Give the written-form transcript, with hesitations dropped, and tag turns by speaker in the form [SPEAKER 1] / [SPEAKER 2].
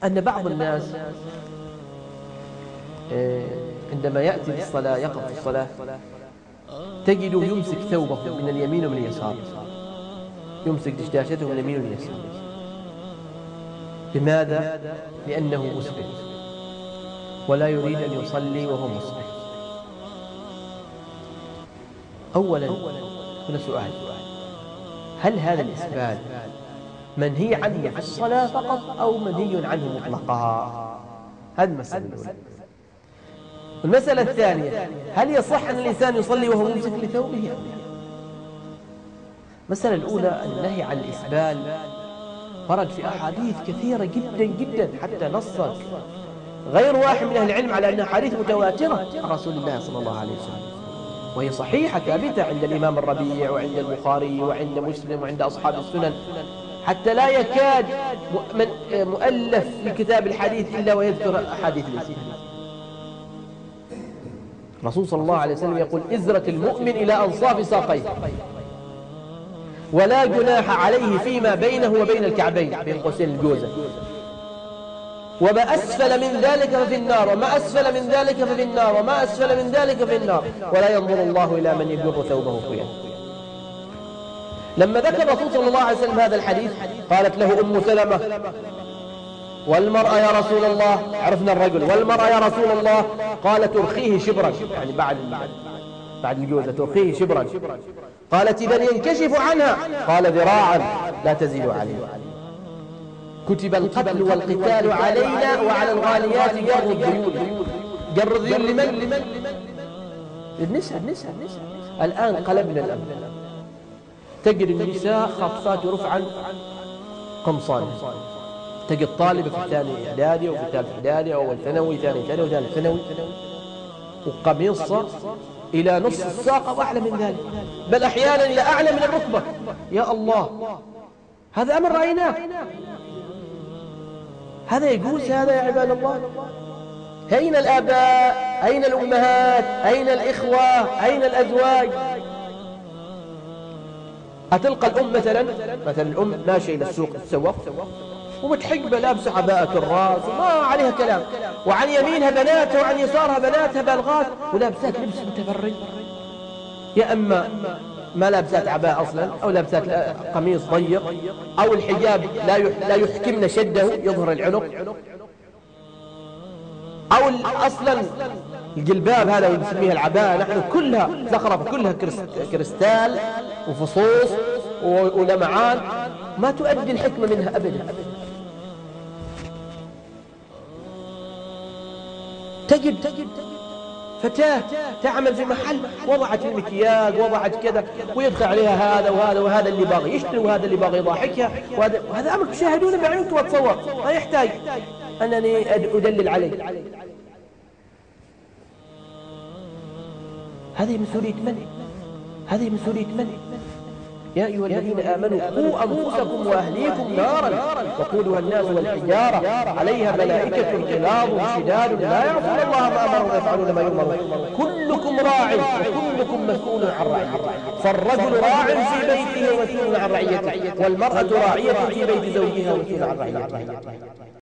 [SPEAKER 1] أن بعض الناس عندما يأتي للصلاة يقف في الصلاة تجده يمسك ثوبه من اليمين ومن اليسار، يمسك دشداشته من اليمين ومن اليسار. لماذا؟ لأنه مسبل ولا يريد أن يصلي وهو مسبل. أولا هنا سؤال: هل هذا الإسبال منهي عنه في الصلاة فقط أو منهي عنه مطلقا؟ هذه المسألة الأولى. المسألة الثانية: هل يصح أن الإنسان يصلي وهو ممسك لثوبه؟ المسألة الأولى: النهي عن الإسبال ورد في أحاديث كثيرة جدا جدا، حتى نصت غير واحد من أهل العلم على أنها أحاديث متواترة عن رسول الله صلى الله عليه وسلم، وهي صحيحة ثابتة عند الإمام الربيع وعند البخاري وعند مسلم وعند أصحاب السنن، حتى لا يكاد مؤلف في كتاب الحديث إلا ويذكر أحاديث الإسبال. الرسول صلى الله عليه وسلم يقول: إزرة المؤمن إلى أنصاف ساقيه، ولا جناح عليه فيما بينه وبين الكعبين، بين قوسين الجوزة، وما أسفل من ذلك ففي النار، وما أسفل من ذلك ففي النار، وما أسفل من ذلك في النار، ولا ينظر الله إلى من يجر ثوبه خيانة. لما ذكر الرسول صلى الله عليه وسلم هذا الحديث قالت له أم سلمة: والمرأة يا رسول الله، عرفنا الرجل، والمرأة يا رسول الله؟ قال: ترخيه شبرا، يعني بعد الجوزة ترخيه شبرا. قالت: إذا ينكشف عنها. قال: ذراعا لا تزيد عليه. كتب القتل والقتال علينا وعلى الغاليات جر الذيول. جر الذيول لمن؟ للنساء. الآن قلبنا الأمر، تجد النساء خاطفات رفعا قمصان، تجد طالبة في الثاني إعدادي وفي الثالث إعدادي أو الثانوي، ثاني ثانوي وثالث ثانوي، وقميصة إلى نصف الساق أو أعلى من ذلك، بل أحيانا إلى أعلى من الركبة. يا الله، هذا أمر رأيناه. هذا يجوز هذا يا عباد الله؟ أين الآباء؟ أين الأمهات؟ أين الإخوة؟ أين الأزواج؟ أتلقى الأم مثلا الأم ماشية إلى السوق تتسوق ومتحجبة لابسة عباءة الراس وما عليها كلام، وعن يمينها بناتها وعن يسارها بناتها بالغات ولابسات لبس متبرج، يا أما ما لابسات عباء أصلا، أو لابسات قميص ضيق، أو الحجاب لا يحكمن شده يظهر العنق، أو أصلا الجلباب هذا ونسميها العباءة نحن كلها زخرفة، كلها كريستال وفصوص ولمعان، ما تؤدي الحكمة منها أبدا. تجد فتاة تعمل في محل، وضعت المكياج، وضعت كذا، ويدخل عليها هذا وهذا وهذا اللي باغي يشتري وهذا اللي باغي يضحكها، وهذا أمر تشاهدونه بعينكم وتصور، ما يحتاج أنني أدلل عليه. هذه مسؤولية من؟ هذه مسؤولية من؟ يا أيها الذين آمنوا قوا أنفسكم وأهليكم نارا وقودها الناس والحجارة عليها ملائكة غلاظ شداد لا يعصون الله ما أمرهم ويفعلون ما يؤمرون كلكم راع وكلكم مسؤول عن رعيته. فالرجل راع في بيته ومسؤول عن رعيته، والمرأة راعية في بيت زوجها ومسؤول عن رعيته.